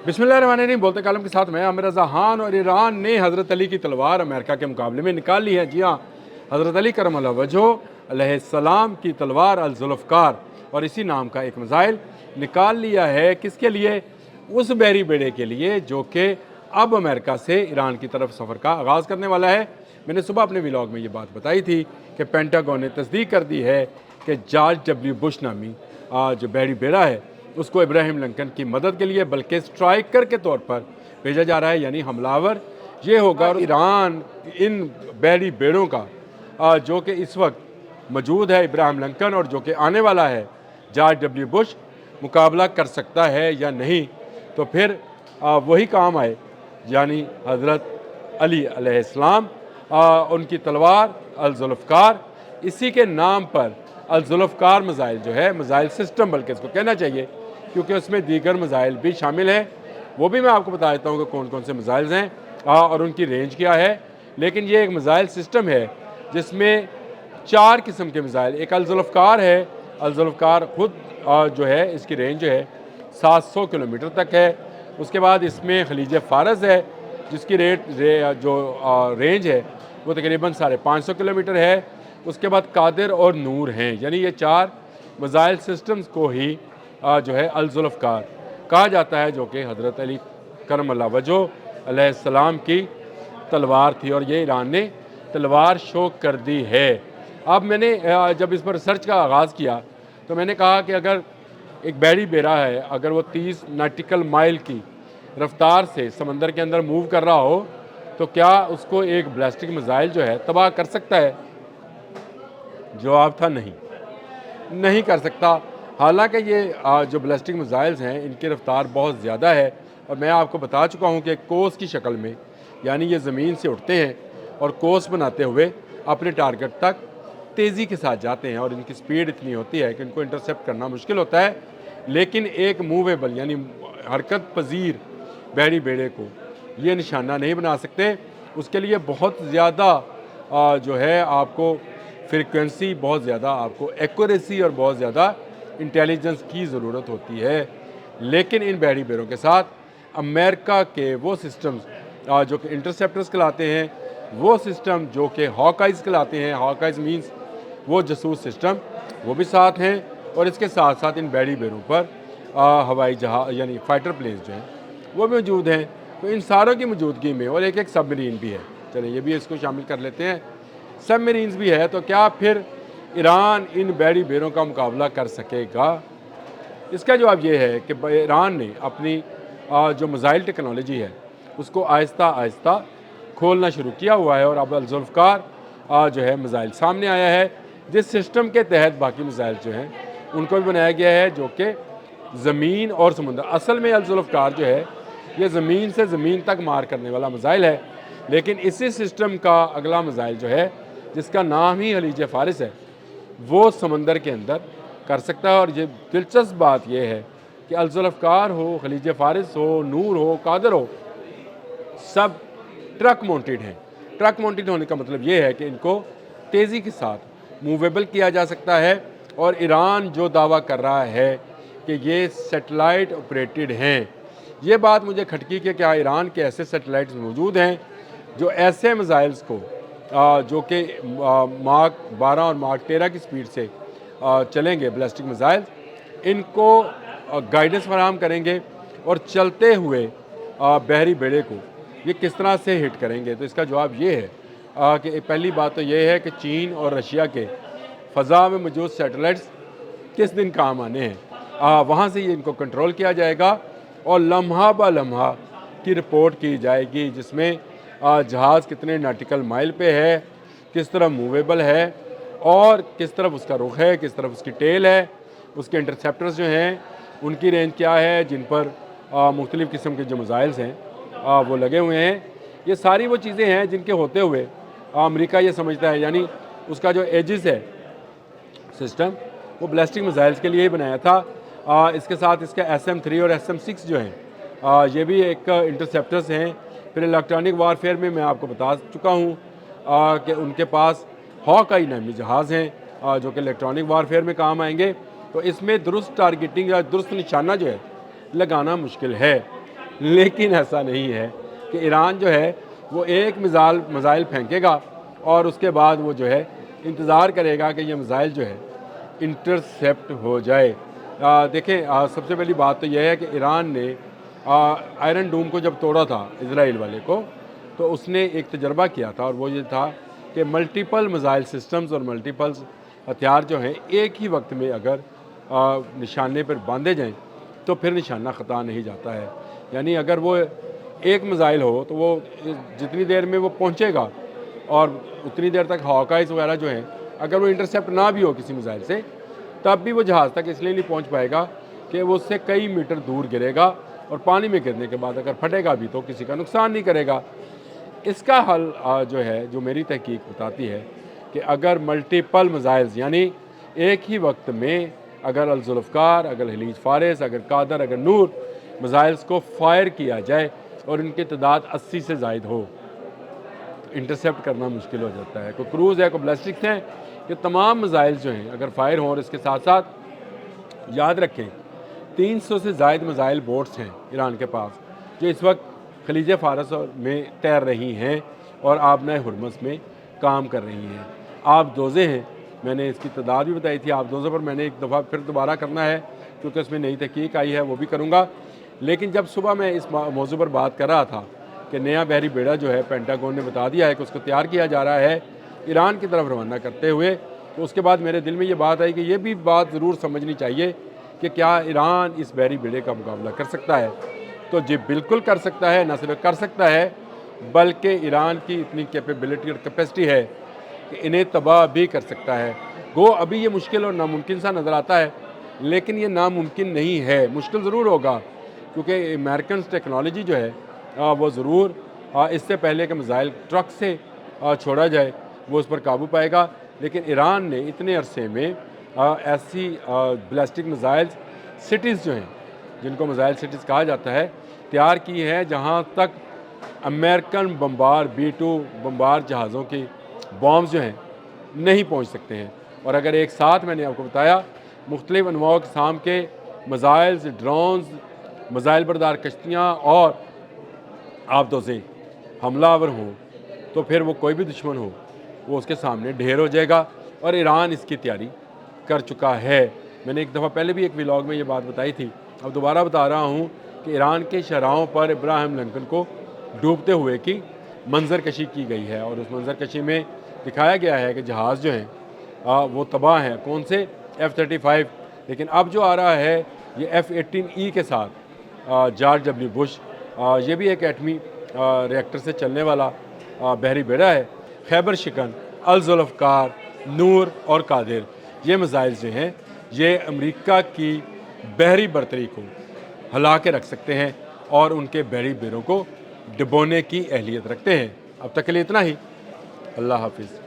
बिस्मिल्लाहिर्रहमानिर्रहीम। बोलते कालम के साथ मैं आमिर रज़ा खान। और ईरान ने हज़रत अली की तलवार अमेरिका के मुकाबले में निकाल ली है। जी हाँ, हज़रत अली करमल्लाहु वजहो अलैहिस्सलाम की तलवार अल-ज़ुल्फ़कार और इसी नाम का एक मिसाइल निकाल लिया है। किसके लिए? उस बहरी बेड़े के लिए जो कि अब अमेरिका से ईरान की तरफ सफ़र का आगाज़ करने वाला है। मैंने सुबह अपने व्लॉग में ये बात बताई थी कि पेंटागन ने तस्दीक कर दी है कि जॉर्ज डब्ल्यू बुश नामी जो बहरी बेड़ा है उसको इब्राहिम लिंकन की मदद के लिए बल्कि स्ट्राइकर के तौर पर भेजा जा रहा है, यानी हमलावर ये होगा। और ईरान इन बहरी बेड़ों का जो कि इस वक्त मौजूद है इब्राहिम लिंकन और जो कि आने वाला है जॉर्ज डब्ल्यू बुश, मुकाबला कर सकता है या नहीं, तो फिर वही काम आए, यानी हज़रत अली अलैहिस्सलाम उनकी तलवार अल-ज़ुल्फ़कार, इसी के नाम पर अल-ज़ुल्फ़कार मिसाइल जो है, मिसाइल सिस्टम बल्कि इसको कहना चाहिए, क्योंकि उसमें दीगर मिसाइल भी शामिल हैं। वो भी मैं आपको बता देता हूँ कि कौन कौन से मिसाइल्स हैं और उनकी रेंज क्या है। लेकिन ये एक मिसाइल सिस्टम है जिसमें 4 किस्म के मिसाइल, एक अल-ज़ुल्फ़कार है। अल-ज़ुल्फ़कार खुद जो है इसकी रेंज जो है 700 किलोमीटर तक है। उसके बाद इसमें खलीज फ़ारस है जिसकी रेंज है वो तकरीबन 550 किलोमीटर है। उसके बाद कादिर और नूर हैं, यानी ये 4 मिसाइल सिस्टम्स को ही जो है अल-ज़ुल्फ़कार कहा जाता है, जो कि हज़रत अली करमल्लाहु वजहो अलैहिस्सलाम की तलवार थी और ये ईरान ने तलवार शो कर दी है। अब मैंने जब इस पर रिसर्च का आगाज़ किया तो मैंने कहा कि अगर एक बहरी बेड़ा है, अगर वो 30 नॉटिकल माइल की रफ्तार से समंदर के अंदर मूव कर रहा हो तो क्या उसको एक बैलिस्टिक मिसाइल जो है तबाह कर सकता है? जवाब था नहीं कर सकता। हालांकि ये जो बैलिस्टिक मिसाइल्स हैं इनकी रफ्तार बहुत ज़्यादा है और मैं आपको बता चुका हूँ कि कोस की शक्ल में, यानी ये ज़मीन से उठते हैं और कोस बनाते हुए अपने टारगेट तक तेज़ी के साथ जाते हैं और इनकी स्पीड इतनी होती है कि इनको इंटरसेप्ट करना मुश्किल होता है। लेकिन एक मूवेबल यानी हरकत पजीर बहरी बेड़े को ये निशाना नहीं बना सकते। उसके लिए बहुत ज़्यादा जो है आपको फ्रीक्वेंसी, बहुत ज़्यादा आपको एक्यूरेसी और बहुत ज़्यादा इंटेलिजेंस की ज़रूरत होती है। लेकिन इन बहरी बेड़ों के साथ अमेरिका के वो सिस्टम्स जो कि इंटरसेप्टर्स कहलाते हैं, वो सिस्टम जो कि हॉकाइज कहलाते हैं, हॉकाइज मींस वो जासूस सिस्टम, वो भी साथ हैं। और इसके साथ साथ इन बहरी बेड़ों पर हवाई जहाज़ यानी फाइटर प्लेन्स जो हैं वो मौजूद हैं। तो इन सारों की मौजूदगी में और एक सबमरीन भी है, चलें ये भी इसको शामिल कर लेते हैं, सबमरीन्स भी है। तो क्या फिर ईरान इन बहरी बेड़ों का मुकाबला कर सकेगा? इसका जवाब ये है कि ईरान ने अपनी जो मिसाइल टेक्नोलॉजी है उसको आहिस्ता आहिस्ता खोलना शुरू किया हुआ है और अब अल-ज़ुल्फ़कार जो है मिसाइल सामने आया है, जिस सिस्टम के तहत बाकी मिसाइल जो हैं उनको भी बनाया गया है, जो कि ज़मीन और समुद्र। असल में अल-ज़ुल्फ़कार जो है ये ज़मीन से ज़मीन तक मार करने वाला मिसाइल है, लेकिन इसी सिस्टम का अगला मिसाइल जो है जिसका नाम ही खलीज फ़ारस है वो समंदर के अंदर कर सकता है। और ये दिलचस्प बात यह है कि अल-ज़ुल्फ़कार हो, खलीज फ़ारस हो, नूर हो, कादिर हो, सब ट्रक माउंटेड हैं। ट्रक माउंटेड होने का मतलब ये है कि इनको तेज़ी के साथ मूवेबल किया जा सकता है। और ईरान जो दावा कर रहा है कि ये सैटेलाइट ऑपरेटेड हैं, ये बात मुझे खटकी कि क्या ईरान के ऐसे सैटेलाइट्स मौजूद हैं जो ऐसे मिसाइल्स को जो कि माक 12 और माक 13 की स्पीड से चलेंगे बैलिस्टिक मिसाइल, इनको गाइडेंस फराहम करेंगे और चलते हुए बहरी बेड़े को ये किस तरह से हिट करेंगे। तो इसका जवाब ये है कि पहली बात तो ये है कि चीन और रशिया के फ़ज़ा में मौजूद सैटेलाइट्स किस दिन काम आने हैं, वहाँ से ये इनको कंट्रोल किया जाएगा और लम्हा ब लम्हा की रिपोर्ट की जाएगी, जिसमें जहाज़ कितने नॉटिकल माइल पे है, किस तरह मूवेबल है और किस तरफ उसका रुख है, किस तरफ उसकी टेल है, उसके इंटरसेप्टर्स जो हैं उनकी रेंज क्या है, जिन पर मुख्तलिफ़ किस्म के जो मिसाइल्स हैं वो लगे हुए हैं। ये सारी वो चीज़ें हैं जिनके होते हुए अमेरिका ये समझता है, यानी उसका जो एजिस है सिस्टम वो बैलिस्टिक मिसाइल्स के लिए ही बनाया था। इसके साथ इसका SM-3 और SM-6 जो हैं ये भी एक इंटरसेप्टर्स हैं। फिर इलेक्ट्रॉनिक वारफेयर में मैं आपको बता चुका हूँ कि उनके पास हॉकाई नामी जहाज़ हैं जो कि इलेक्ट्रॉनिक वारफेयर में काम आएंगे। तो इसमें दुरुस्त टारगेटिंग या दुरुस्त निशाना जो है लगाना मुश्किल है। لیکن ایسا نہیں ہے کہ ایران جو ہے وہ ایک میزائل پھینکے گا اور اس کے بعد وہ جو ہے انتظار کرے گا کہ یہ میزائل جو ہے انٹرسیپٹ ہو جائے۔ دیکھیں سب سے پہلی بات تو یہ ہے کہ ایران نے آئرن ڈوم کو جب توڑا تھا اسرائیل والے کو، تو اس نے ایک تجربہ کیا تھا، اور وہ یہ تھا کہ ملٹیپل میزائل سسٹمز اور ملٹیپل ہتھیار جو ہیں ایک ہی وقت میں اگر نشانے پر باندھے جائیں تو پھر نشانہ خطا نہیں جاتا ہے۔ یعنی اگر وہ ایک میزائل ہو تو وہ جتنی دیر میں وہ پہنچے گا، اور اتنی دیر تک ہاکائز وغیرہ جو ہیں اگر وہ انٹرسیپٹ نہ بھی ہو کسی میزائل سے، تب بھی وہ جہاز تک اس لیے نہیں پہنچ پائے گا کہ وہ اس سے کئی میٹر دور گرے گا، اور پانی میں گرنے کے بعد اگر پھٹے گا بھی تو کسی کا نقصان نہیں کرے گا۔ اس کا حل جو ہے، جو میری تحقیق بتاتی ہے کہ اگر ملٹیپل میزائلز یعنی ایک ہی وقت میں اگر الذوالفقار، اگر خلیج فارس، اگر قادر، اگر نور میزائلز کو فائر کیا جائے اور ان کی تعداد 80 سے زائد ہو، انٹرسیپٹ کرنا مشکل ہو جاتا ہے۔ کوئی کروز ہے، کوئی بلسٹکس ہیں، یہ تمام میزائلز جو ہیں اگر فائر ہوں، اور اس کے ساتھ ساتھ یاد رکھیں 300 سے زائد میزائل بوٹس ہیں ایران کے پاس جو اس وقت خلیج فارس میں تیر رہی ہیں اور آبنائے ہرمز میں کام کر رہی ہیں۔ آب دوزے ہیں، میں نے اس کی تعداد بھی بتائی تھی، آب دوزوں پر میں نے ایک دفعہ پھر دوبارہ کرنا ہے کیونکہ اس میں نئی تحقیق آئی ہے، وہ بھی کروں گا۔ لیکن جب صبح میں اس موضوع پر بات کر رہا تھا کہ نیا بحری بیڑا جو ہے پینٹاگون نے بتا دیا ہے کہ اس کو تیار کیا جا رہا ہے ایران کی طرف روانہ کرتے ہوئے، تو اس کے بعد میرے دل میں یہ بات آئی کہ یہ بھی بات ضرور سمجھنی چاہیے کہ کیا ایران اس بحری بیڑے کا مقابلہ کر سکتا ہے؟ تو جی بالکل کر سکتا ہے، نہ صرف کر سکتا ہے بلکہ ایران کی اتنی کیپیبلٹی اور کیپیسٹی ہے کہ انہیں تباہ بھی کر سکتا ہے۔ گو ابھی یہ مشکل اور ناممکن سا نظر آتا ہے، لیکن یہ ناممکن نہیں ہے، مشکل ضرور ہوگا کیونکہ امریکنز ٹیکنالوجی جو ہے وہ ضرور اس سے پہلے کہ میزائل ٹرک سے چھوڑا جائے وہ اس پر قابو پائے گا، لیکن ایران نے اتنے عرصے میں ایسی بلسٹک میزائلز سٹیز جو ہیں جن کو میزائل سٹیز کہا جاتا ہے تیار کی ہے، جہاں تک امریکن بمبار B-2 بمبار جہازوں کی بامز جو ہیں نہیں پہنچ سکتے ہیں۔ اور اگر ایک ساتھ میں نے آپ کو بتایا مختلف انواع و اقسام کے میزائلز، ڈرونز، میزائل بردار کشتیاں اور آبدوزیں حملہ آور ہوں تو پھر وہ کوئی بھی دشمن ہو وہ اس کے سامنے ڈھیر ہو جائے گا، اور ایران اس کی تیاری کر چکا ہے۔ میں نے ایک دفعہ پہلے بھی ایک ویلاگ میں یہ بات بتائی تھی، اب دوبارہ بتا رہا ہوں کہ ایران کے شاہراہوں پر ابراہیم لنکن کو ڈوبتے ہوئے کی منظر کشی کی گئی ہے، اور اس منظر کشی میں دکھایا گیا ہے کہ جہاز جو ہیں وہ تباہ ہیں، کون سے F-35، لیکن اب جو آ رہا ہے یہ F-18E کے ساتھ جارج ڈبلیو بش، یہ بھی ایک ایٹمی ری ایکٹر سے چلنے والا بحری بیڑا ہے۔ خیبر شکن، الذوالفقار، نور اور قادر، یہ میزائلز جو ہیں یہ امریکہ کی بحری برتری کو ہلا کے رکھ سکتے ہیں اور ان کے بحری بیڑوں کو ڈبونے کی اہلیت رکھتے ہیں۔ اب تک کے لیے اتنا ہی، اللہ حافظ۔